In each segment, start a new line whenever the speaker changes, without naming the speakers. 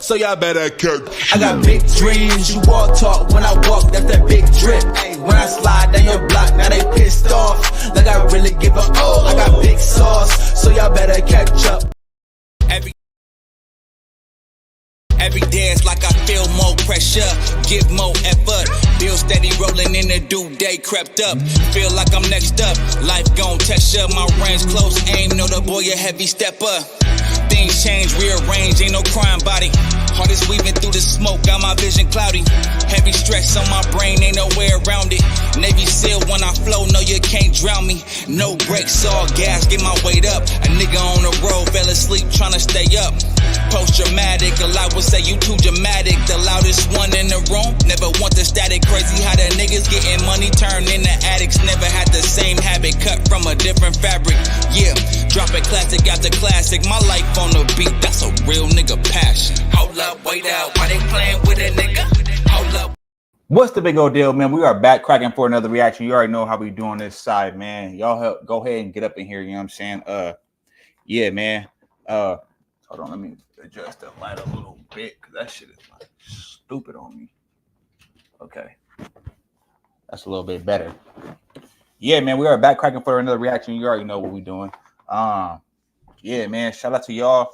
so y'all better cook.
I got big dreams, you walk talk when I walk, that's that big drip. When I slide down your block, now they pissed off, like I really give a I got big sauce, so y'all better catch up.
Every day it's like I feel more pressure, give more effort. Bill steady rolling in the due day crept up. Feel like I'm next up, life gon' test ya. My range close aim, know the boy a heavy stepper. Things change, rearrange, ain't no crime body. Heart is weaving through the smoke, got my vision cloudy. Heavy stress on my brain, ain't no way around it. Navy SEAL when I flow, no you can't drown me. No brakes, all gas, get my weight up. A nigga on the road, fell asleep tryna stay up. Post-dramatic, a lot would say you too dramatic. The loudest one in the room, never want the static. Crazy how the niggas getting money turned into addicts. Never had the same habit, cut from a different fabric. Yeah, drop it classic after classic. My life on the beat, that's a real nigga passion. Hold up, wait out, why they playing with a nigga? Hold up.
What's the big old deal, man? We are back cracking for another reaction. You already know how we do on this side, man. Y'all help go ahead and get up in here, you know what I'm saying? Yeah, man. Hold on, let me adjust the light a little bit because that shit is like stupid on me. Okay, that's a little bit better. Yeah, man, we are back cracking for another reaction. You already know what we're doing. Yeah, man, shout out to y'all,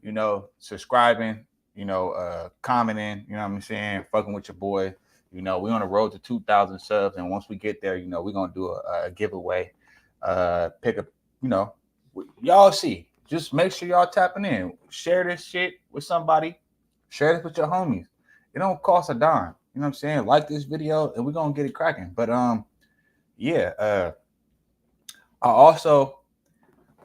you know, subscribing, you know, commenting, you know what I'm saying, fucking with your boy. You know, we're on the road to 2,000 subs, and once we get there, you know, we're gonna do a giveaway. Pick up, you know, y'all see. Just make sure y'all tapping in. Share this shit with somebody. Share this with your homies. It don't cost a dime. You know what I'm saying? Like this video and we're gonna get it cracking. But yeah, I'm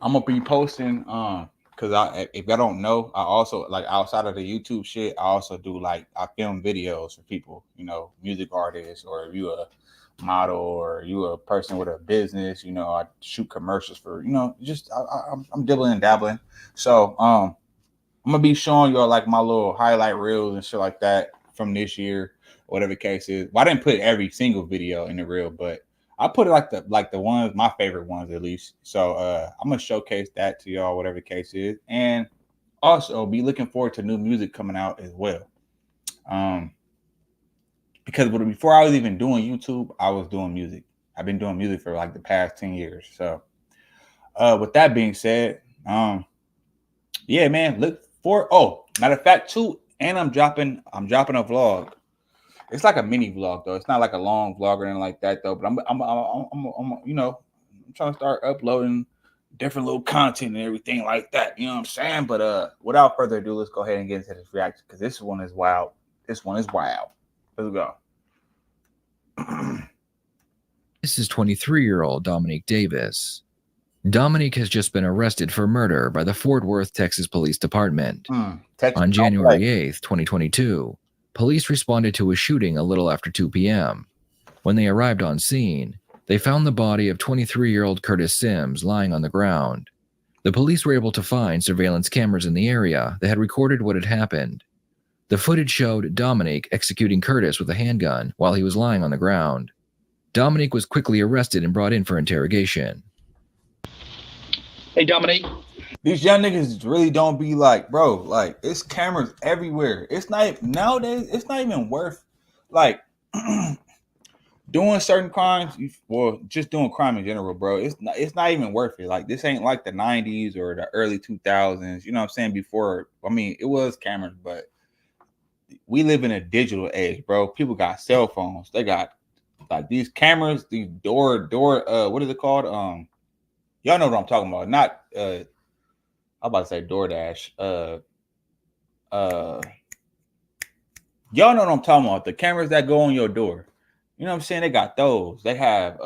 gonna be posting because if I don't know, I also like outside of the YouTube shit, I also do like I film videos for people, you know, music artists, or if you a model or you a person with a business, you know, I shoot commercials for, you know, just I'm dibbling and dabbling. So I'm gonna be showing y'all like my little highlight reels and shit like that from this year, whatever the case is. Well, I didn't put every single video in the reel, but I put it like the ones, my favorite ones at least. So I'm gonna showcase that to y'all, whatever the case is, and also be looking forward to new music coming out as well. Because before I was even doing YouTube, I was doing music. I've been doing music for like the past 10 years. So with that being said, yeah, man, look for, oh, matter of fact, too, and I'm dropping a vlog. It's like a mini vlog though. It's not like a long vlog or anything like that though. But I'm you know, I'm trying to start uploading different little content and everything like that. You know what I'm saying? But without further ado, let's go ahead and get into this reaction because this one is wild. This one is wild. Let's go.
This is 23-year-old Dominique Davis. Dominique has just been arrested for murder by the Fort Worth, Texas Police Department. On January 8th, 2022, police responded to a shooting a little after 2 p.m. When they arrived on scene, they found the body of 23-year-old Curtis Sims lying on the ground. The police were able to find surveillance cameras in the area that had recorded what had happened. The footage showed Dominique executing Curtis with a handgun while he was lying on the ground. Dominique was quickly arrested and brought in for interrogation.
Hey, Dominique.
These young niggas really don't be like, bro, like, it's cameras everywhere. It's not, nowadays, it's not even worth, like, doing certain crimes, well, just doing crime in general, bro. It's not even worth it. Like, this ain't like the 90s or the early 2000s, you know what I'm saying, before, I mean, it was cameras, but we live in a digital age, bro. People got cell phones. They got like these cameras, these door, what is it called? Y'all know what I'm talking about. Not I'm about to say DoorDash. Y'all know what I'm talking about. The cameras that go on your door. You know what I'm saying? They got those. They have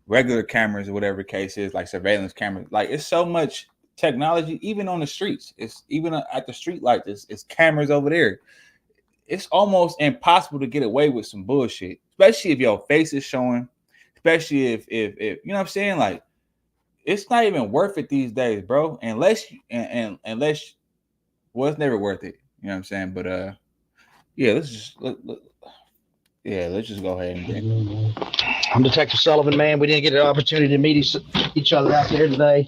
regular cameras or whatever the case is, like surveillance cameras. Like, it's so much technology, even on the streets. It's even at the street lights. It's cameras over there. It's almost impossible to get away with some bullshit, especially if your face is showing. Especially if you know what I'm saying, like, it's not even worth it these days, bro. Unless well, it's never worth it. You know what I'm saying? But yeah, let's just go ahead and get it.
I'm Detective Sullivan, man. We didn't get an opportunity to meet each other out there today.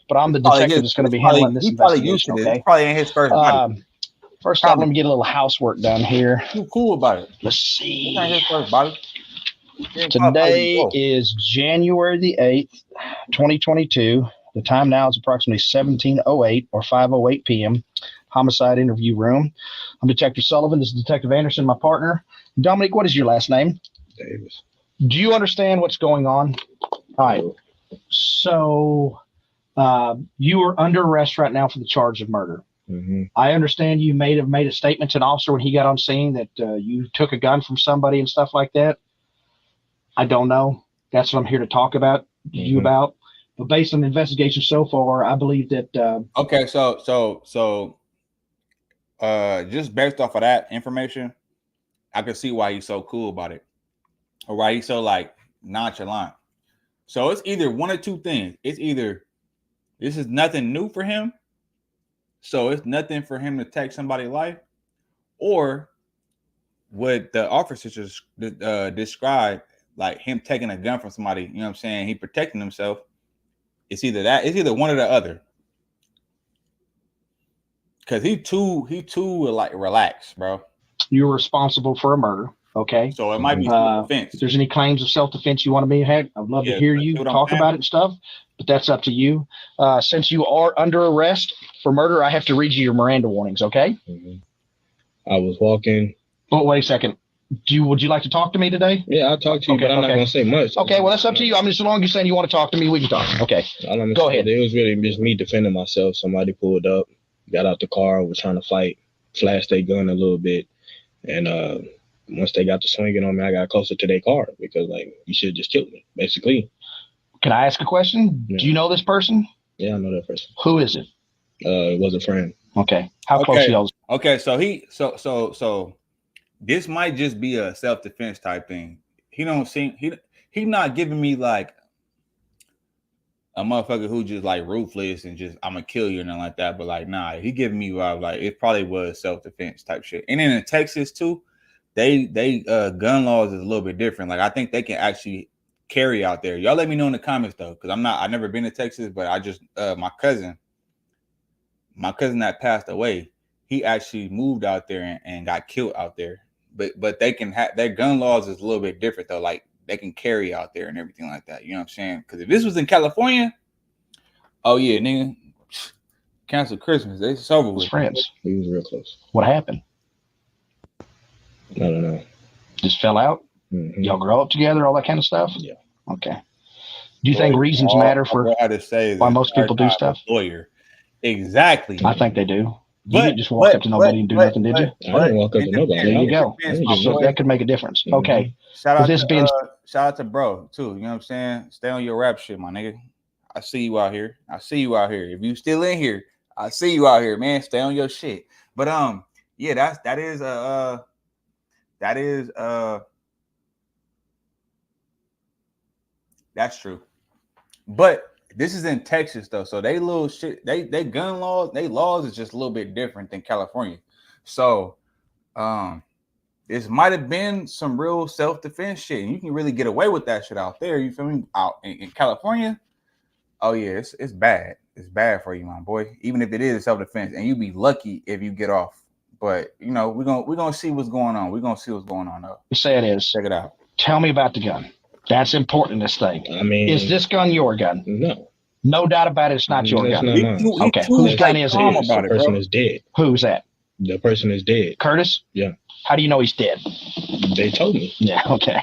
but I'm the detective that's going to be handling this investigation. Okay.
It's probably in his first body.
First off, let me get a little housework done here.
Too cool about it.
Let's see.
It's not his first body.
Today is January the 8th, 2022. The time now is approximately 17:08 or 5:08 p.m. Homicide interview room. I'm Detective Sullivan. This is Detective Anderson, my partner. Dominic, what is your last name?
Davis.
Do you understand what's going on? All right. So you are under arrest right now for the charge of murder.
Mm-hmm.
I understand you may have made a statement to an officer when he got on scene that you took a gun from somebody and stuff like that. I don't know. That's what I'm here to talk about you about. But based on the investigation so far, I believe that.
Okay, so just based off of that information, I can see why he's so cool about it, or why he's so like nonchalant. So it's either one or two things. It's either this is nothing new for him, so it's nothing for him to take somebody's life, or what the officer just described, like him taking a gun from somebody. You know what I'm saying? He protecting himself. It's either that. It's either one or the other. Cause he too like relaxed, bro.
You're responsible for a murder. Okay.
So it might be self-defense.
If there's any claims of self-defense you want to be had, I'd love to hear you talk about it and stuff, but that's up to you. Since you are under arrest for murder, I have to read you your Miranda warnings, okay?
Mm-hmm. I was walking.
Oh, wait a second. Would you like to talk to me today?
Yeah, I'll talk to you, but I'm not going to say much.
Okay, well, that's up to you. I mean, as long as you're saying you want to talk to me, we can talk. Okay. Go ahead.
It was really just me defending myself. Somebody pulled up, got out the car, was trying to fight, flashed their gun a little bit, and once they got to swinging on me, I got closer to their car because, like, you should have just killed me, basically.
Can I ask a question? Yeah. Do you know this person?
Yeah, I know that person.
Who is it?
It was a friend.
Okay. How close y'all?
Okay, so this might just be a self-defense type thing. He not giving me like a motherfucker who just like ruthless and just I'm gonna kill you and nothing like that. But like, nah, he giving me like it probably was self-defense type shit. And then in Texas too, they gun laws is a little bit different. Like I think they can actually carry out there. Y'all let me know in the comments though, because I've never been to Texas, but I just my cousin that passed away, he actually moved out there and got killed out there. But they can have their gun laws is a little bit different though. Like they can carry out there and everything like that. You know what I'm saying? Because if this was in California, oh yeah, nigga, cancel Christmas. It's over with.
Friends.
He was real close.
What happened?
I don't know.
Just fell out? Mm-hmm. Y'all grow up together, all that kind of stuff?
Yeah.
Okay. Do you think reasons matter for why most people do stuff?
Lawyer. Exactly.
I think they do. You didn't just walk up to nobody and do nothing, did you?
I didn't walk up to nobody.
There you go. So that could make a difference. Mm-hmm. Okay.
Shout out to bro too. You know what I'm saying? Stay on your rap shit, my nigga. I see you out here. If you still in here, I see you out here, man. Stay on your shit. But yeah, that's true. But this is in Texas though, so they little shit. They gun laws, they laws is just a little bit different than California. So, this might have been some real self-defense shit, and you can really get away with that shit out there. You feel me? Out in California, oh yeah, it's bad. It's bad for you, my boy. Even if it is self-defense, and you be lucky if you get off. But you know, we're gonna see what's going on. We're gonna see what's going on though.
You say it is.
Check it out.
Tell me about the gun. That's important in this thing.
I mean,
is this gun your gun?
No.
No doubt about it. It's not your gun.
Not
okay. Whose gun is it?
The person is dead.
Who's that?
The person is dead.
Curtis?
Yeah.
How do you know he's dead?
They told me.
Yeah. Okay.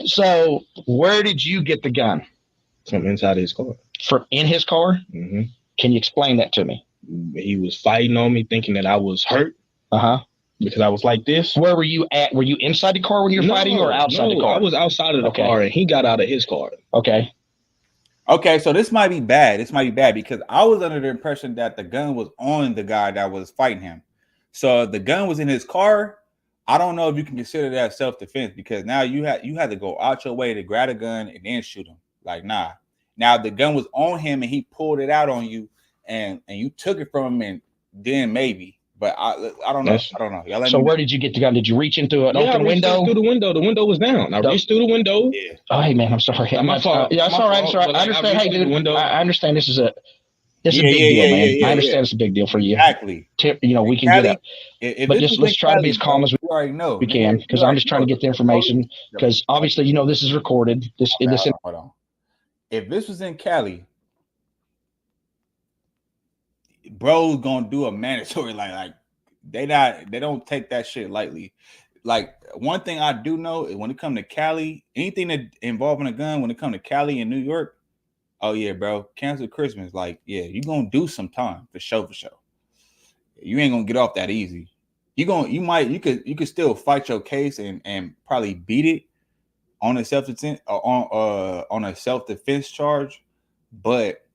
So where did you get the gun?
From inside his car.
From in his car?
Mm-hmm.
Can you explain that to me?
He was fighting on me, thinking that I was hurt.
Uh-huh.
Because I was like this.
Where were you at? Were you inside the car when you were fighting or outside the car?
I was outside of the car and he got out of his car.
Okay.
Okay, so this might be bad. Because I was under the impression that the gun was on the guy that was fighting him. So if the gun was in his car, I don't know if you can consider that self-defense because now you had to go out your way to grab a gun and then shoot him. Like, nah. Now the gun was on him and he pulled it out on you and you took it from him and then maybe. But I don't know. I don't know.
So where did you get the gun? Did you reach into an open window?
Through the window. The window was down. I reached through the window.
Yeah.
Oh, hey man, I'm sorry.
My fault.
Yeah, it's all right. I understand. Hey, dude, I understand this is It's a big deal, man. I understand it's a big deal for you.
Exactly.
We can get up. But just let's try to be as calm as we
already know
we can, because I'm just trying to get the information. Because obviously, this is recorded.
Hold on. If this was in Cali, bro's gonna do a mandatory like they don't take that shit lightly. Like one thing I do know is when it comes to Cali, anything that involving a gun, when it comes to Cali and New York, oh yeah, bro, cancel Christmas. Like, yeah, you gonna do some time for sure. You ain't gonna get off that easy. You could still fight your case and probably beat it on a self-defense charge, but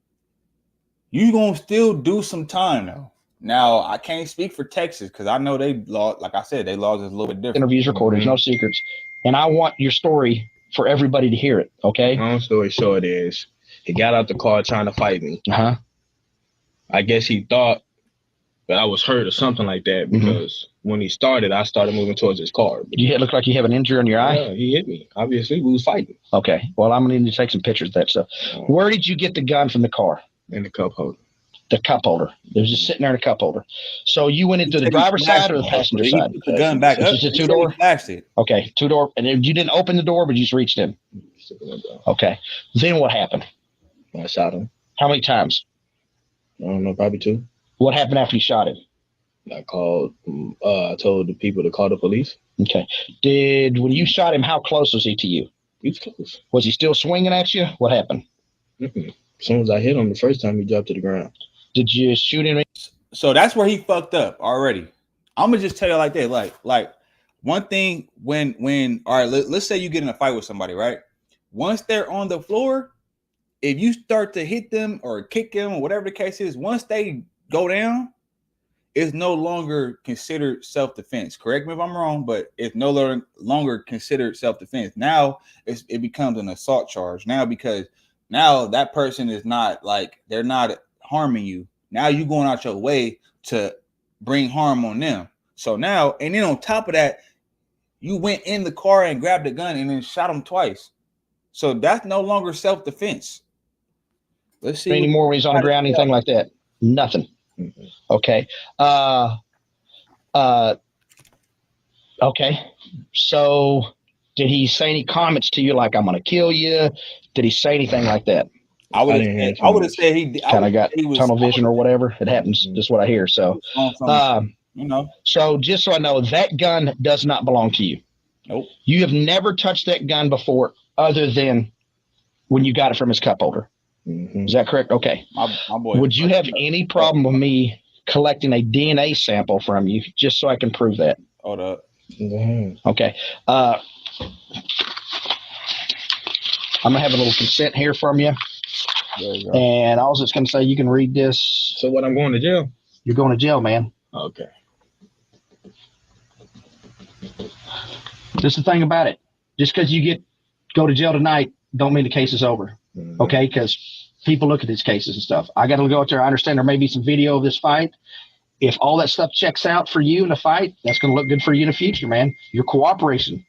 you gonna still do some time though. Now I can't speak for Texas because I know they law, like I said, they laws is a little bit different.
Interviews recorded, no secrets, and I want your story for everybody to hear it. Okay.
Long story short is he got out the car trying to fight me. I guess he thought that I was hurt or something like that because when he started, I started moving towards his car. But
you look like you have an injury on your eye?
Yeah, he hit me. Obviously, we was fighting.
Okay. Well, I'm going to need to take some pictures of that stuff. Where did you get the gun from the car?
In the cup holder.
The cup holder. It was just sitting there in a cup holder. So you went into the driver's side or the passenger side?
He put the gun back up.
Just a two-door? Okay, two-door. And you didn't open the door, but you just reached in? Okay. Then what happened?
I shot him.
How many times?
I don't know, probably 2.
What happened after you shot him?
I told the people to call the police.
Okay. When you shot him, how close was he to you?
He was close.
Was he still swinging at you? What happened?
As soon as I hit him the first time, he dropped to the ground.
Did you shoot him?
So that's where he fucked up already. I'm gonna just tell you like that. Like one thing when all right, let's say you get in a fight with somebody, right? Once they're on the floor, if you start to hit them or kick them or whatever the case is, once they go down, it's no longer considered self-defense. Correct me if I'm wrong, but it's no longer considered self-defense. Now it becomes an assault charge now, because now that person is not like, they're not harming you. Now you going out your way to bring harm on them. So now, and then on top of that, you went in the car and grabbed a gun and then shot him twice. So that's no longer self-defense. Let's see.
Any more when he's on the ground, anything like that? Nothing. Okay. Okay. So did he say any comments to you like, I'm going to kill you? Did he say anything like that?
I would have said he
kind of got tunnel vision or whatever. It happens. Just what I hear. So, so just so I know, that gun does not belong to you.
Nope.
You have never touched that gun before other than when you got it from his cup holder. Is that correct? Okay.
My boy.
Would you have any problem with me collecting a DNA sample from you just so I can prove that?
Hold up.
Okay. I'm going to have a little consent here from you.
There you go.
And I was just going to say, you can read this.
So what, I'm going to jail?
You're going to jail, man.
Okay.
Just the thing about it. Just because you go to jail tonight, don't mean the case is over. Okay, because people look at these cases and stuff. I got to go out there. I understand there may be some video of this fight. If all that stuff checks out for you in the fight, that's going to look good for you in the future, man. Your cooperation,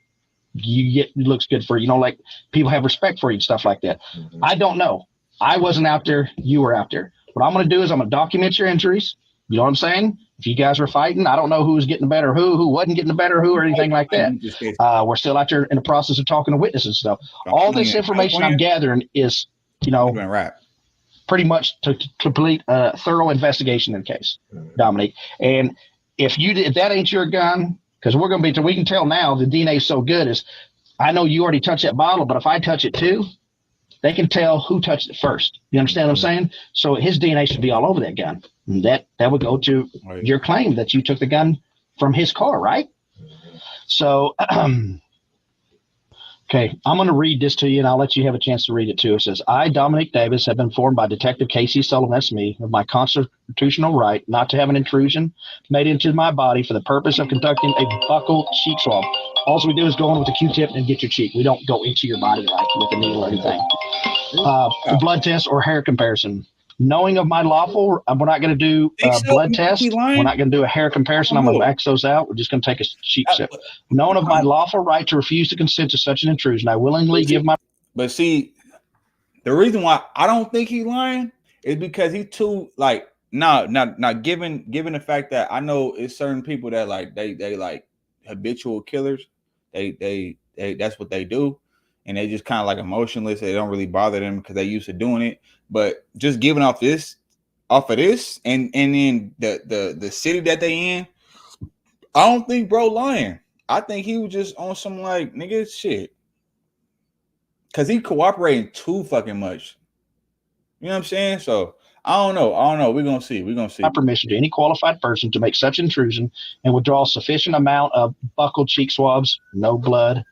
looks good for you. Like people have respect for you and stuff like that. I don't know. I wasn't out there. You were out there. What I'm going to do is I'm going to document your injuries. You know what I'm saying? If you guys were fighting, I don't know who was getting the better, who wasn't getting the better, or anything like that. We're still out there in the process of talking to witnesses and stuff. All this information I'm gathering is, pretty much to complete a thorough investigation in the case, Dominique. And if that ain't your gun, because we can tell now the DNA is so good, is I know you already touched that bottle, but if I touch it too, they can tell who touched it first. You understand what I'm saying? So his DNA should be all over that gun. And that would go to your claim that you took the gun from his car, right? So, okay, I'm going to read this to you, and I'll let you have a chance to read it too. It says, I, Dominic Davis, have been informed by Detective Casey Sullivan, that's me, of my constitutional right not to have an intrusion made into my body for the purpose of conducting a buccal cheek swab. All we do is go in with a Q-tip and get your cheek. We don't go into your body like with a needle or anything. Blood test or hair comparison. Knowing of my lawful, we're not going to do a blood test. We're not going to do a hair comparison. I'm going to X those out. We're just going to take a cheek sip. Knowing of my lawful right to refuse to consent to such an intrusion, I willingly give my...
But see, the reason why I don't think he's lying It's because he too like not given the fact that I know it's certain people that like they like habitual killers. They that's what they do, and they just kind of like emotionless. They don't really bother them because they used to doing it. But just giving off of this, and then the city that they in, I don't think bro lying. I think he was just on some like nigga shit, cause he cooperating too fucking much. You know what I'm saying? So I don't know. We're gonna see.
Permission to any qualified person to make such intrusion and withdraw a sufficient amount of buccal cheek swabs, no blood,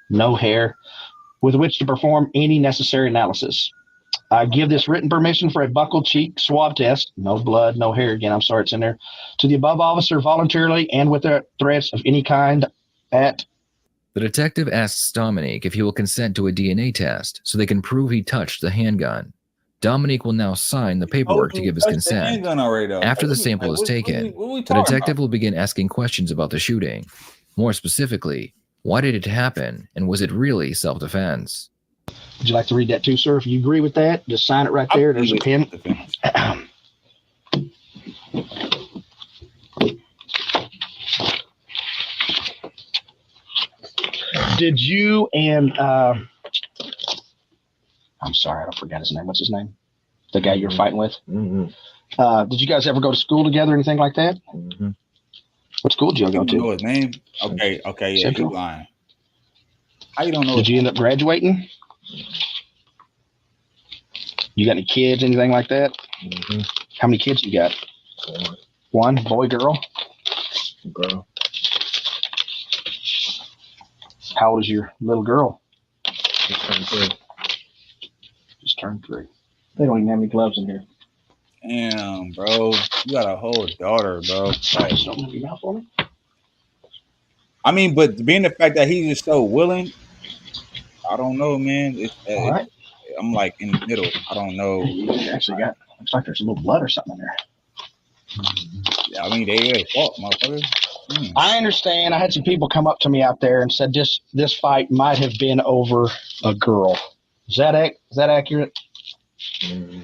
no hair, with which to perform any necessary analysis. I give this written permission for a buccal cheek swab test, no blood, no hair. Again, I'm sorry it's in there, to the above officer voluntarily and with threats of any kind at.
The detective asks Dominique if he will consent to a DNA test so they can prove he touched the handgun. Dominique will now sign the paperwork to give his consent. After the sample is taken, the detective will begin asking questions about the shooting. More specifically, why did it happen, and was it really self-defense?
Would you like to read that too, sir? If you agree with that, just sign it right there. There's a pen. Did you and I'm sorry, I forgot his name. What's his name? The guy you're fighting with?
Mm-hmm.
Did you guys ever go to school together or anything like that?
Mm-hmm.
What school did you go to?
Know his name? Okay, yeah,
Central.
Keep lying. How you don't know?
Did you end up graduating? You got any kids, anything like that?
Mm-hmm.
How many kids you got? One, boy, girl?
Girl.
How old is your little girl?
Just turned 3.
They don't even have any gloves in here.
Damn, bro. You got a whole daughter, bro. Like,
don't move your mouth for me.
I mean, but being the fact that he's just so willing, I don't know, man.
All right.
I'm like in the middle. I don't know.
You actually got, looks like there's a little blood or something in there.
Yeah, I mean, they fought, motherfucker.
I understand. I had some people come up to me out there and said this fight might have been over a girl. Is that accurate?
Mm-hmm.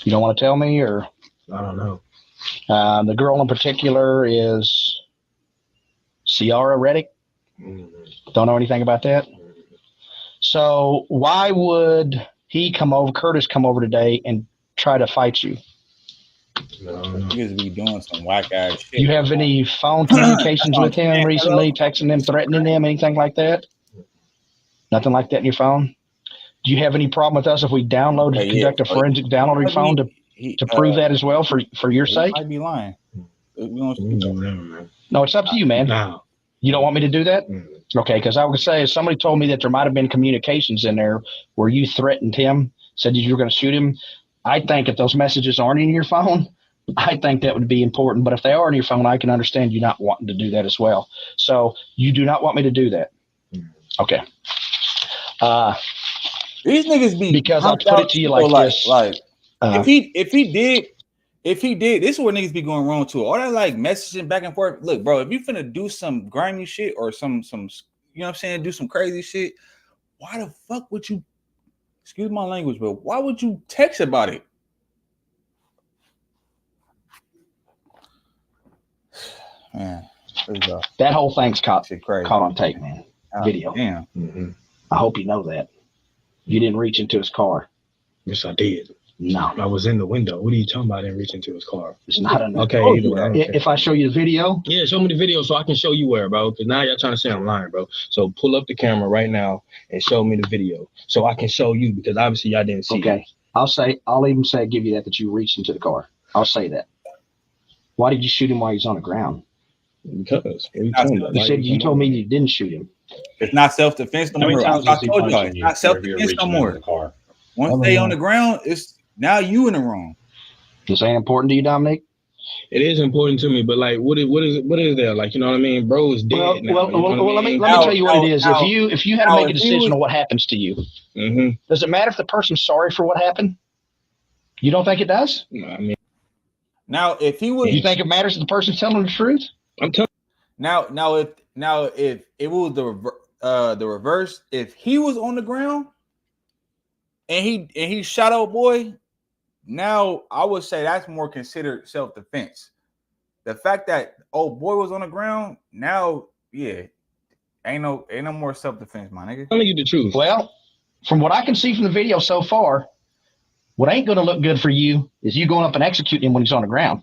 You don't want to tell me, or?
I don't know.
The girl in particular is Ciara Reddick.
Mm-hmm.
Don't know anything about that.
Mm-hmm.
So why would Curtis come over today and try to fight you?
Because we doing some whack ass shit.
You have any phone communications with him recently, texting him, threatening him, anything like that? Nothing like that in your phone? Do you have any problem with us if we conduct a forensic download on your phone to prove that as well for your sake?
I'd be lying.
No, it's up to you, man.
No.
You don't want me to do that?
Mm-hmm.
Okay, because I would say if somebody told me that there might have been communications in there where you threatened him, said that you were going to shoot him, I think if those messages aren't in your phone, I think that would be important. But if they are in your phone, I can understand you not wanting to do that as well. So you do not want me to do that. Okay.
These niggas be,
because I'll put it to you like this.
If he did, this is where niggas be going wrong too. All that like messaging back and forth. Look, bro, if you finna do some grimy shit or some you know what I'm saying, do some crazy shit, why the fuck would you, excuse my language, but why would you text about it? Man,
that whole thing's caught on tape, man. Video.
Damn.
Mm-hmm.
I hope you know that. You didn't reach into his car.
Yes, I did.
No.
I was in the window. What are you talking about? I didn't reach into his car.
It's not enough.
Okay, either way.
If I show you the video?
Yeah, show me the video so I can show you where, bro. Because now you're trying to say I'm lying, bro. So pull up the camera right now and show me the video so I can show you, because obviously y'all didn't see it.
Okay. I'll even give you that you reached into the car. I'll say that. Why did you shoot him while he's on the ground?
Because
you told me you didn't shoot him.
It's not self-defense no more. I told you, it's not self-defense no more. Once they on the ground, it's now you in the wrong.
This ain't important to you, Dominic?
It is important to me, but like, what is there? Like, you know what I mean? Bro is dead.
Let me tell you what it is. If you had to make a decision on what happens to you, does it matter if the person's sorry for what happened? You don't think it does?
No, I mean,
now if he was,
you think it matters if the person's telling the truth?
I'm telling.
Now if it was the reverse, if he was on the ground, and he shot old boy. Now I would say that's more considered self-defense. The fact that old boy was on the ground, now, yeah, ain't no more self-defense, my nigga.
Tell you the truth.
Well, from what I can see from the video so far, what ain't going to look good for you is you going up and executing him when he's on the ground.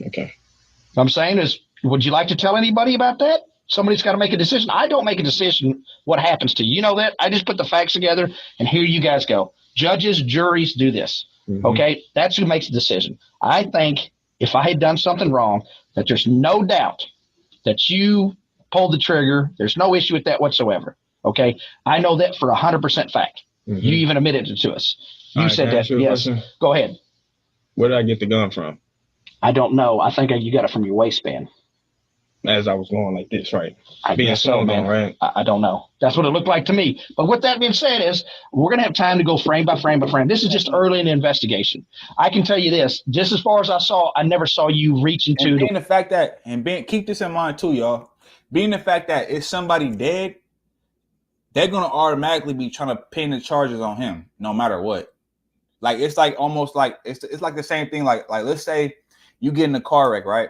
Okay.
What I'm saying is, would you like to tell anybody about that? Somebody's got to make a decision. I don't make a decision what happens to you. You know that? I just put the facts together, and here you guys go. Judges, juries do this. Okay? That's who makes the decision. I think if I had done something wrong, that there's no doubt that you pulled the trigger. There's no issue with that whatsoever. Okay? I know that for 100% fact. You even admitted it to us. You said that. Yes. Go ahead.
Where did I get the gun from?
I don't know. I think you got it from your waistband.
As I was going like this, right?
I guess so, man.
Right?
I don't know. That's what it looked like to me. But with that being said, is we're going to have time to go frame by frame by frame. This is just early in the investigation. I can tell you this, just as far as I saw, I never saw you reach into
the fact that, keep this in mind too, y'all. Being the fact that it's somebody dead, they're going to automatically be trying to pin the charges on him no matter what. Like, it's like almost like, it's like the same thing. Like let's say you get in a car wreck, right?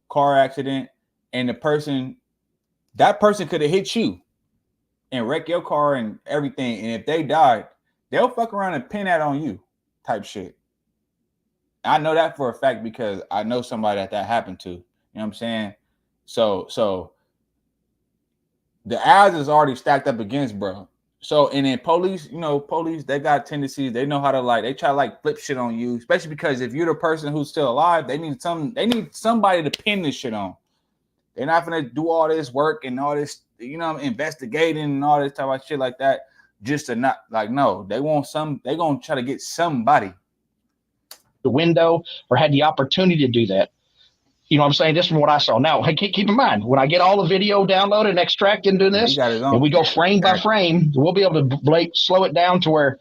Car accident. And that person could have hit you and wreck your car and everything. And if they died, they'll fuck around and pin that on you type shit. I know that for a fact because I know somebody that happened to. You know what I'm saying? So the odds is already stacked up against, bro. So, and then police, they got tendencies. They know how to they try to flip shit on you, especially because if you're the person who's still alive, they need somebody to pin this shit on. They're not gonna do all this work and all this, investigating and all this type of shit like that just to not no. They gonna try to get somebody.
The window or had the opportunity to do that. You know what I'm saying? This is from what I saw. Now, hey, keep in mind, when I get all the video downloaded and extracted into this, and we go frame by frame, we'll be able to slow it down to where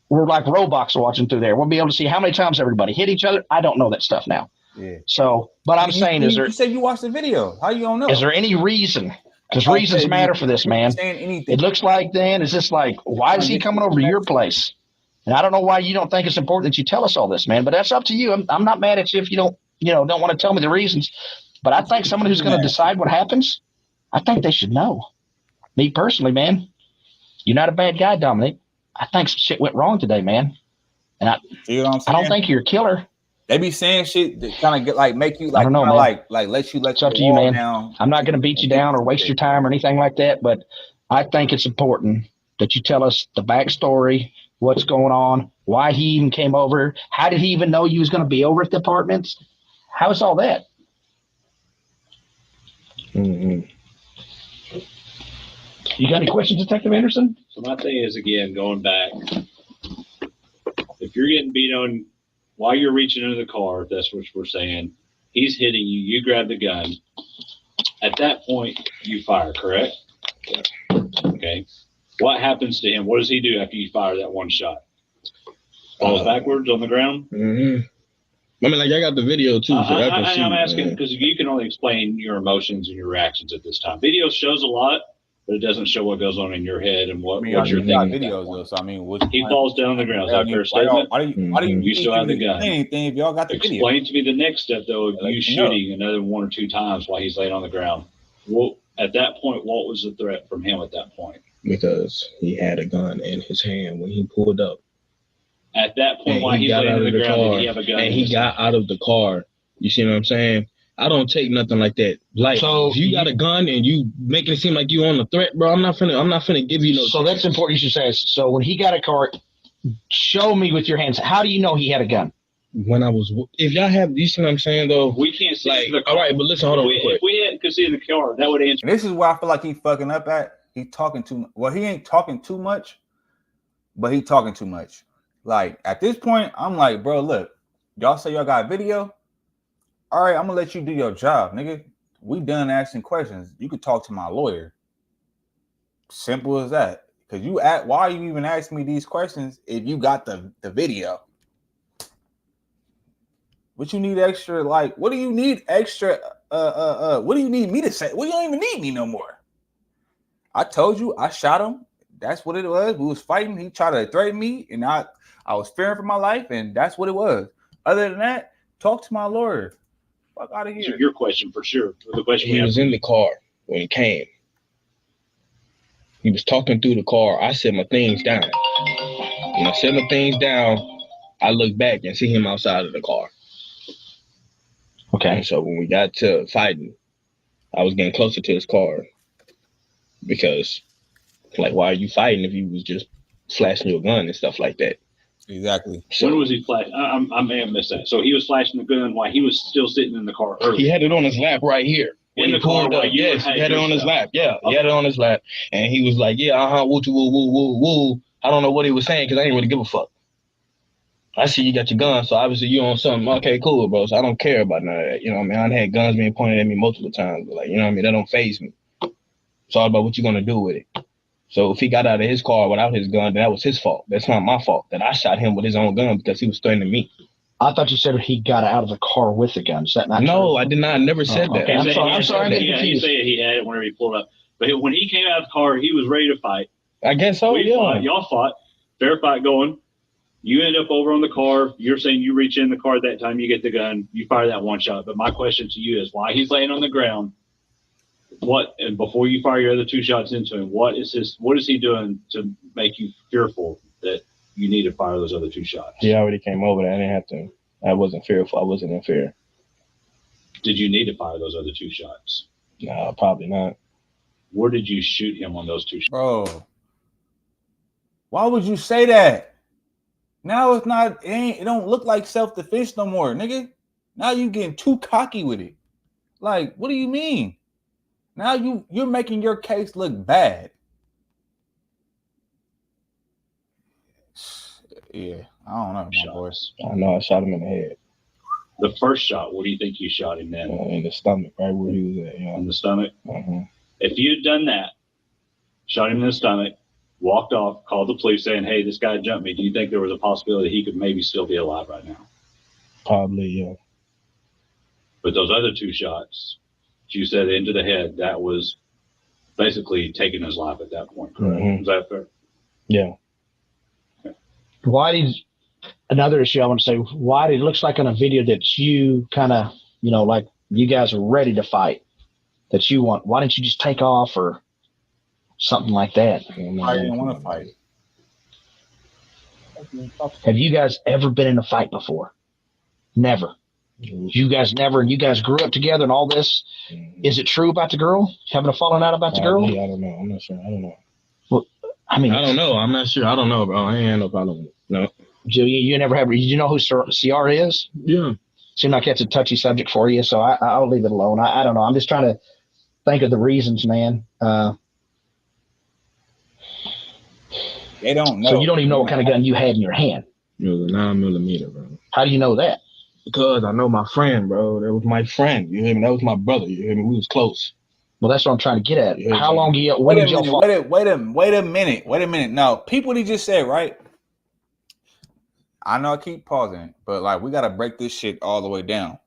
we're like robots watching through there. We'll be able to see how many times everybody hit each other. I don't know that stuff now. Yeah. So, but I'm saying,
you said you watched the video. How you don't know?
Is there any reason? Because reasons matter for this, man. It looks like then it's just like, why is he coming over to your place? And I don't know why you don't think it's important that you tell us all this, man. But that's up to you. I'm not mad at you if you don't want to tell me the reasons. But I think someone who's going to decide what happens, I think they should know. Me personally, man, you're not a bad guy, Dominic. I think some shit went wrong today, man. And I don't think you're a killer.
They be saying shit that kind of get make you
I don't know, man.
Let
it's up to you, man. Down. I'm not going to beat you down or waste your time or anything like that, but I think it's important that you tell us the backstory, what's going on, why he even came over, how did he even know you was going to be over at the apartments? How's all that? You got any questions, Detective Anderson?
So my thing is, again, going back, if you're getting beat on while you're reaching into the car, if that's what we're saying, he's hitting you, you grab the gun. At that point, you fire, correct? Yeah. Okay. What happens to him? What does he do after you fire that one shot? Falls backwards on the ground?
I mean, I got the video too. So
I'm asking because you can only explain your emotions and your reactions at this time. Video shows a lot, but it doesn't show what goes on in your head and what you're thinking.
Videos though, so I mean,
he falls down on the ground. Is that a fair statement?
Why do
you still have the gun?
Anything if y'all got the video?
Explain to me the next step though of you shooting another 1 or 2 times while he's laying on the ground. Well, at that point, what was the threat from him at that point?
Because he had a gun in his hand when he pulled up.
At that point, while he's laying on the ground, did he have a gun?
And he got out of the car. You see what I'm saying? I don't take nothing like that. So if you got a gun and you making it seem like you on the threat, bro, I'm not finna give you no.
So that's important. You should say. So when he got a car, show me with your hands. How do you know he had a gun?
When I was, if y'all have, you see what I'm saying though?
We can't see the car.
All right, but listen, hold on real quick.
If we could see the car, that would answer.
And this is where I feel like he's fucking up at. He talking too much. Well, he ain't talking too much, but he talking too much. Like at this point, I'm like, bro, look, y'all say y'all got video. All right, I'm gonna let you do your job, nigga. We done asking questions. You could talk to my lawyer. Simple as that. Because why are you even asking me these questions if you got the video? What you need extra? What do you need extra? What do you need me to say? Well, you don't even need me no more. I told you I shot him. That's what it was. We was fighting. He tried to threaten me, and I was fearing for my life, and that's what it was. Other than that, talk to my lawyer. Fuck out of here.
So your question for sure. The question
he was in the car when he came. He was talking through the car. I set my things down. When I set my things down, I looked back and see him outside of the car.
Okay.
And so when we got to fighting, I was getting closer to his car because, like, why are you fighting if you was just flashing your gun and stuff like that?
Exactly.
So,
when was he flashing? I may have missed that. So he was flashing the gun while he was still sitting in the car early.
He had it on his lap right here.
In the car while you
yes, he had it on his lap. Yeah,
Okay.
He had it on his lap. And he was like, yeah, woo, woo, woo, woo, woo. I don't know what he was saying because I didn't really give a fuck. I see you got your gun, so obviously you on something. Okay, cool, bro. So I don't care about none of that. You know what I mean? I had guns being pointed at me multiple times. But like, you know what I mean? That don't faze me. It's all about what you're going to do with it. So if he got out of his car without his gun, then that was his fault. That's not my fault that I shot him with his own gun because he was threatening me.
I thought you said he got out of the car with the gun. Is that not true?
No, I did not. I never said that.
Okay. I'm sorry.
He said he had it whenever he pulled up. But when he came out of the car, he was ready to fight.
I guess so,
Y'all fought. Fair fight going. You end up over on the car. You're saying you reach in the car at that time. You get the gun. You fire that one shot. But my question to you is why he's laying on the ground. And before you fire your other two shots into him, what is he doing to make you fearful that you need to fire those other two shots?
He already came over there. I didn't have to. I wasn't fearful. I wasn't in fear.
Did you need to fire those other two shots?
No, probably not.
Where did you shoot him on those two shots?
Bro, why would you say that? Now it don't look like self-defense no more, nigga. Now you getting too cocky with it. Like, what do you mean? Now you're making your case look bad. Yeah, I don't know, my boys.
I know I shot him in the head.
The first shot, where do you think you shot him then?
In the stomach, right where he was at.
In the stomach?
Uh-huh.
If you had done that, shot him in the stomach, walked off, called the police saying, hey, this guy jumped me, do you think there was a possibility he could maybe still be alive right now?
Probably, yeah.
But those other two shots, you said into the head, that was basically taking his life at that point, correct?
Mm-hmm.
Is that fair?
Yeah.
Another issue I want to say, why it looks like on a video that you kind of, like you guys are ready to fight, that you want, why didn't you just take off or something like that?
I didn't want to fight.
Have you guys ever been in a fight before? Never. You guys never, and you guys grew up together and all this. Is it true about the girl? Having a falling out about the girl?
I don't know. I'm not sure. I don't know.
Well, I mean,
I don't know. I'm not sure. I don't know, bro. I ain't had no problem with it. No.
You never have. You know who CR is?
Yeah.
Seems like that's a touchy subject for you, so I'll leave it alone. I don't know. I'm just trying to think of the reasons, man.
They don't know.
So you don't even know what kind of gun you had in your hand.
It was a 9mm, bro.
How do you know that?
Because I know my friend, bro. That was my friend. You hear me? That was my brother. You hear me? We was close.
Well, that's what I'm trying to get at. How long do you?
Wait a minute. Now, people he just said, right? I know I keep pausing, but like we gotta break this shit all the way down.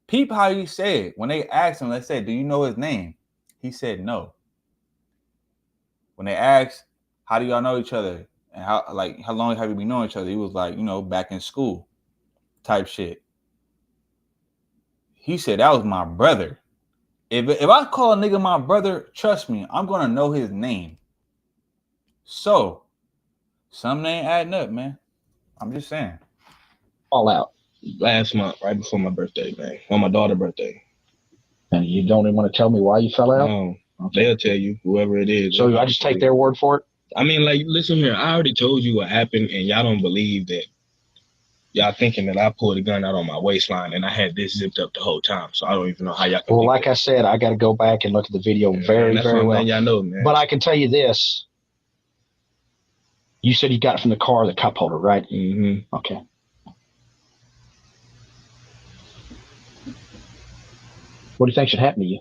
Peep how he said when they asked him, let's say, do you know his name? He said no. When they asked, how do y'all know each other? And how long have you been knowing each other? He was like, back in school type shit. He said that was my brother. If I call a nigga my brother, trust me, I'm gonna know his name. So something ain't adding up, man. I'm just saying.
All out.
Last month, right before my birthday, man. On my daughter's birthday.
And you don't even want to tell me why you fell out?
No. Okay. They'll tell you, whoever it is.
So I just take their word for it?
I mean, like, listen here. I already told you what happened, and y'all don't believe that. Y'all thinking that I pulled a gun out on my waistline, and I had this zipped up the whole time. So I don't even know how y'all can.
Well, like I said, I got to go back and look at the video very well.
Y'all know, man.
But I can tell you this. You said you got it from the car, the cup holder, right?
Mm-hmm.
Okay. What do you think should happen to you?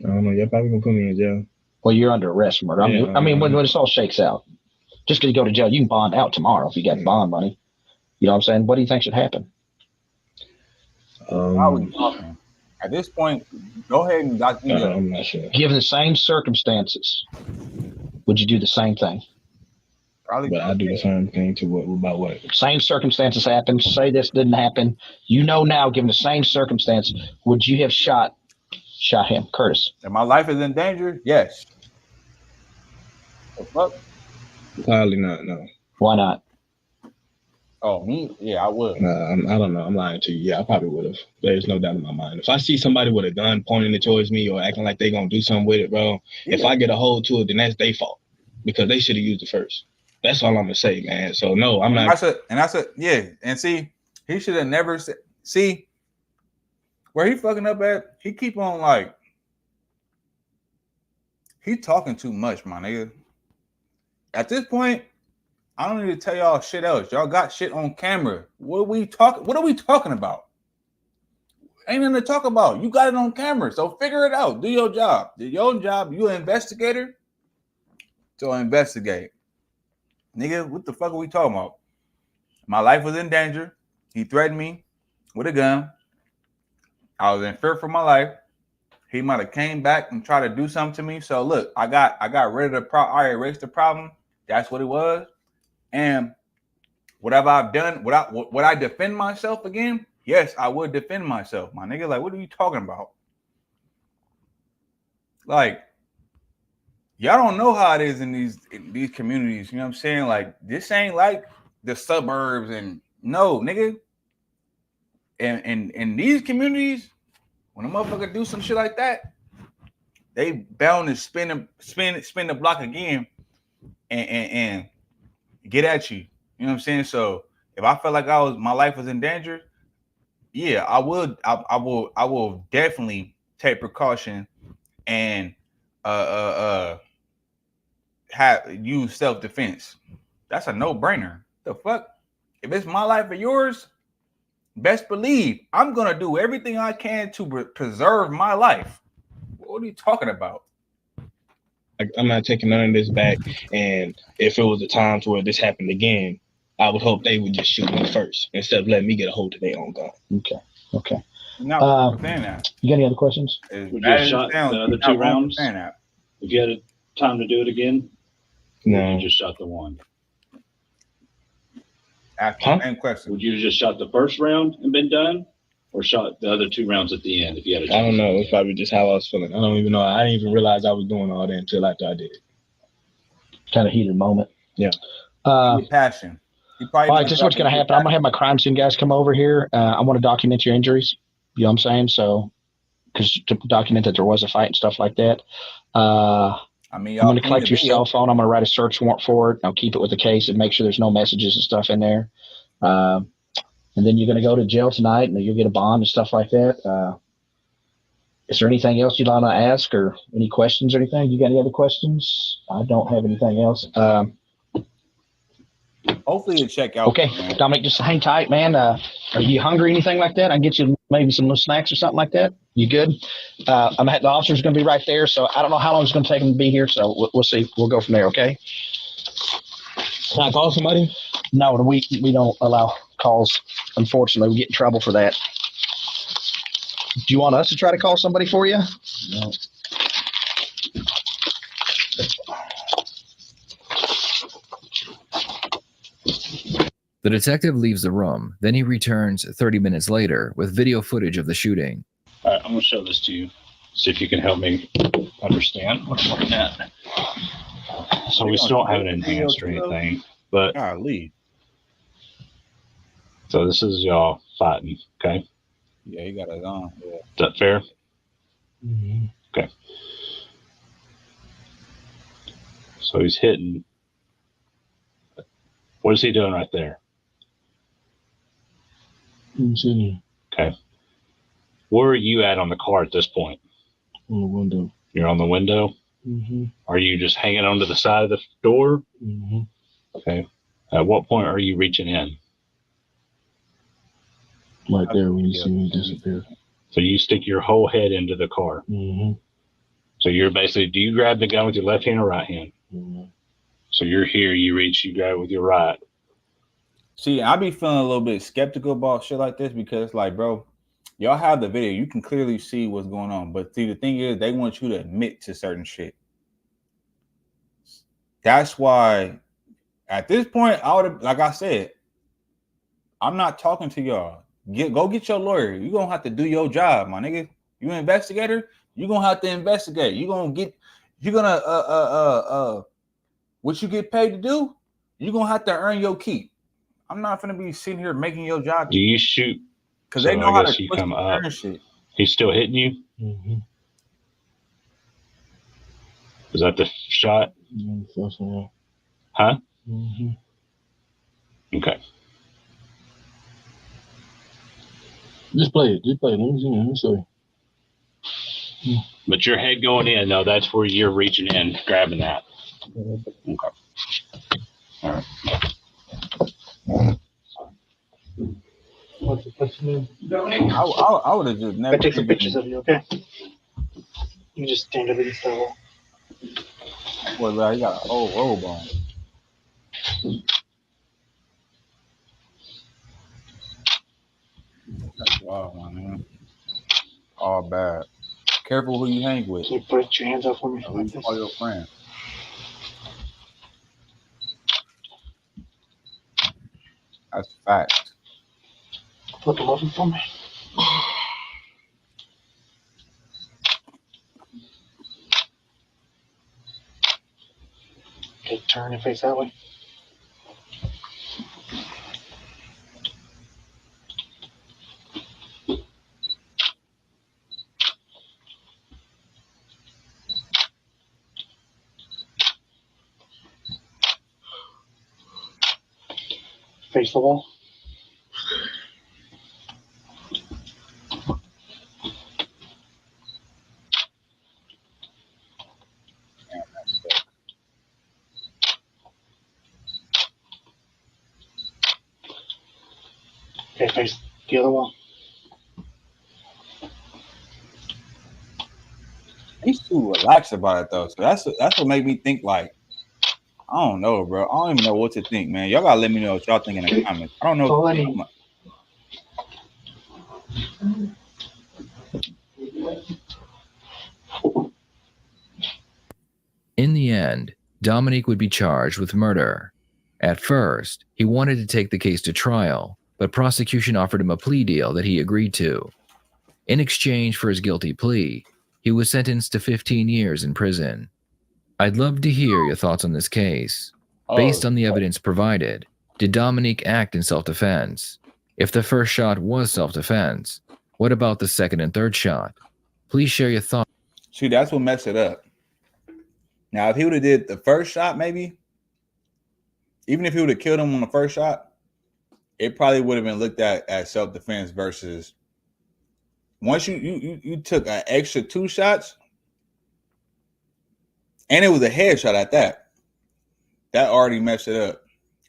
I don't know. You're probably going to put me in jail.
Well, you're under arrest for murder. I mean, when this all shakes out, just because you go to jail, you can bond out tomorrow if you got bond money. You know what I'm saying? What do you think should happen?
How are we talking? At this point, go ahead and
I'm not sure.
Given the same circumstances, would you do the same thing?
Probably. But I do the same thing to what about what?
Same circumstances happen. Say this didn't happen. You know now, given the same circumstance, would you have shot him, Curtis?
And my life is in danger? Yes. The fuck?
Probably not, no.
Why not?
Oh, me? Yeah, I would.
I don't know. I'm lying to you. Yeah, I probably would have. There's no doubt in my mind. If I see somebody with a gun pointing it towards me or acting like they're going to do something with it, bro, if I get a hold to it, then that's their fault because they should have used it first. That's all I'm going to say, man. So, no, I'm not.
Yeah. And see, he should have never said, see, where he fucking up at, he keep on like, he talking too much, my nigga. At this point, I don't need to tell y'all shit else. Y'all got shit on camera. What are we talking about? Ain't nothing to talk about. You got it on camera, so figure it out. Do your job. Do your job. You an investigator? So investigate. Nigga, what the fuck are we talking about? My life was in danger. He threatened me with a gun. I was in fear for my life. He might have came back and tried to do something to me. So look, I got rid of the problem. I erased the problem. That's what it was. And whatever I've done, would I defend myself again? Yes, I would defend myself, my nigga. Like, what are you talking about? Like, y'all don't know how it is in these communities. You know what I'm saying? Like, this ain't like the suburbs and no, nigga. And in these communities, when a motherfucker do some shit like that, they bound to spin the block again and get at you. You know what I'm saying? So if I felt like my life was in danger, yeah, I will definitely take precaution and use self-defense. That's a no-brainer. The fuck? If it's my life or yours, best believe I'm gonna do everything I can to preserve my life. What are you talking about?
I'm not taking none of this back. And if it was a time to where this happened again, I would hope they would just shoot me first instead of letting me get a hold of their own gun.
Okay.
No, saying that.
You got any other questions?
Would you have shot the other 2 rounds? If you had time to do it again?
No.
You just shot the one.
Same question.
Would you have just shot the first round and been done? Or shot the other 2 rounds at the end if you had a chance?
I don't know. It's probably just how I was feeling. I don't even know. I didn't even realize I was doing all that until after I did it.
Kind of heated moment.
Yeah.
Passion.
All right, this is what's going to happen. I'm going to have my crime scene guys come over here. I want to document your injuries. You know what I'm saying? So, because to document that there was a fight and stuff like that. I'm going to collect your cell phone. I'm going to write a search warrant for it. I'll keep it with the case and make sure there's no messages and stuff in there. And then you're going to go to jail tonight and you'll get a bond and stuff like that. Is there anything else you'd want to ask or any questions or anything? You got any other questions? I don't have anything else.
Hopefully you check out.
Okay, man. Dominic, just hang tight, man. Are you hungry or anything like that? I can get you maybe some little snacks or something like that. You good? The officer's going to be right there, so I don't know how long it's going to take him to be here, so we'll see. We'll go from there, okay?
Can I call somebody?
No, we don't allow calls. Unfortunately, we get in trouble for that. Do you want us to try to call somebody for you? No.
The detective leaves the room. Then he returns 30 minutes later with video footage of the shooting.
All right, I'm going to show this to you. See if you can help me understand what I'm looking at. So we still don't have it enhanced or anything, but so this is y'all fighting, okay?
Yeah, he got it on. Yeah.
Is that fair?
Mm-hmm.
Okay. So he's hitting. What is he doing right there? Okay. Where are you at on the car at this point?
On the window.
You're on the window?
Mm-hmm.
Are you just hanging onto the side of the door?
Mm-hmm.
Okay. At what point are you reaching in?
Right there when you see me disappear.
So you stick your whole head into the car.
Mm-hmm.
So you're basically, do you grab the gun with your left hand or right hand?
Mm-hmm.
So you're here, you reach, you grab it with your right.
See, I be feeling a little bit skeptical about shit like this because, like, bro, y'all have the video. You can clearly see what's going on. But see, the thing is, they want you to admit to certain shit. That's why at this point, I would have, like I said, I'm not talking to y'all. Go get your lawyer. You're gonna have to do your job, my nigga. You an investigator, you're gonna have to investigate. You're gonna what you get paid to do, you're gonna have to earn your keep. I'm not gonna be sitting here making your job.
Do you shoot?
Because they know how to
you come up.
Shit.
He's still hitting you?
Mm-hmm.
Was that the shot?
Yeah.
Huh?
Mm-hmm.
Okay.
Just play it. Let me see. Let me show you.
But your head going in, though, that's where you're reaching in, grabbing that. Okay. All right.
What's your name?
I would have just never.
I take some pictures of you, okay? You just stand over this level.
Well, he got a whole robe on. That's wild, man. All bad. Careful who you hang with.
Can you put your hands up for me?
Like all your friends. That's a fact.
Put them over for me. Okay, turn and face that way. Face the wall. Okay, face the other wall.
He's too relaxed about it though, so that's what made me think like, I don't know, bro. I don't even know what to think, man. Y'all gotta let me know what y'all think in the comments. I don't know.
In the end, Dominique would be charged with murder. At first, he wanted to take the case to trial, but prosecution offered him a plea deal that he agreed to. In exchange for his guilty plea, he was sentenced to 15 years in prison. I'd love to hear your thoughts on this case. Based on the evidence provided, did Dominique act in self-defense? If the first shot was self-defense, what about the second and third shot? Please share your thoughts.
See, that's what messed it up. Now, if he would have did the first shot, maybe, even if he would have killed him on the first shot, it probably would have been looked at as self-defense versus once you took an extra 2 shots, and it was a headshot at that. That already messed it up.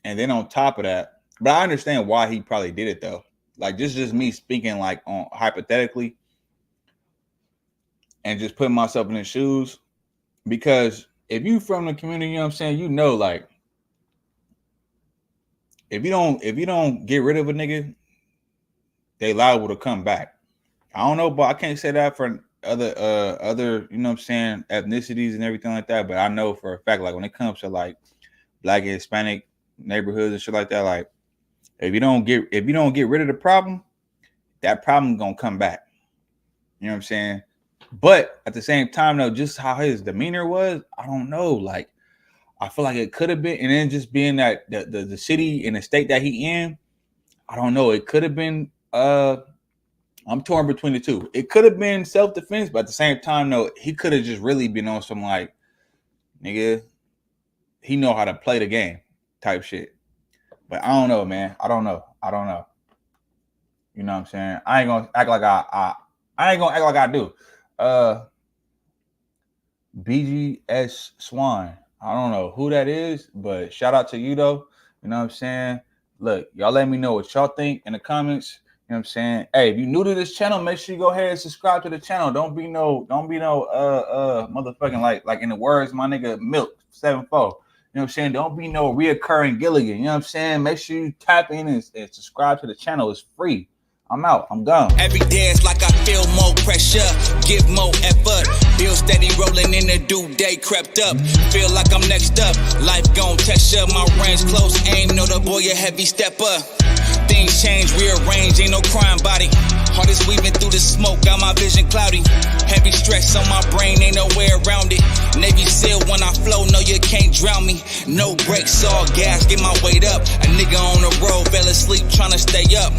And then on top of that, but I understand why he probably did it though. Like just me speaking like on hypothetically and just putting myself in his shoes. Because if you from the community, you know what I'm saying, you know, like if you don't get rid of a nigga, they liable to come back. I don't know, but I can't say that for other, you know what I'm saying, ethnicities and everything like that. But I know for a fact, like when it comes to like Black and Hispanic neighborhoods and shit like that, like if you don't get rid of the problem, that problem gonna come back. You know what I'm saying? But at the same time, though, just how his demeanor was, I don't know. Like I feel like it could have been, and then just being that the city and the state that he in, I don't know. It could have been. I'm torn between the two. It could have been self-defense, but at the same time, though, he could have just really been on some like, nigga, he know how to play the game type shit. But I don't know, man. I don't know. You know what I'm saying? I ain't gonna act like I ain't gonna act like I do. BGS Swan. I don't know who that is, but shout out to you though. You know what I'm saying? Look, y'all let me know what y'all think in the comments. You know what I'm saying? Hey, if you're new to this channel, make sure you go ahead and subscribe to the channel. Don't be no motherfucking like in the words my nigga Milk 74. You know what I'm saying? Don't be no reoccurring Gilligan. You know what I'm saying? Make sure you tap in and subscribe to the channel. It's free. I'm out. I'm gone.
Every day it's like I feel more pressure, give more effort. Bill steady rolling in the due day crept up. Feel like I'm next up. Life gon' test ya. My range close aim. Know the boy a heavy stepper. Things change, rearrange, ain't no crime body. Heart is weaving through the smoke, got my vision cloudy. Heavy stress on my brain, ain't no way around it. Navy SEAL when I flow, no you can't drown me. No brakes, all gas, get my weight up. A nigga on the road, fell asleep tryna stay up.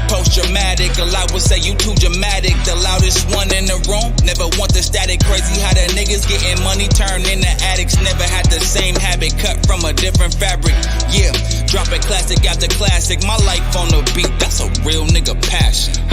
Post-dramatic, a lot would say you too dramatic. The loudest one in the room, never want the static. Crazy how the niggas getting money turned into addicts. Never had the same habit, cut from a different fabric. Yeah, drop it classic after classic. My life on the beat, that's a real nigga passion.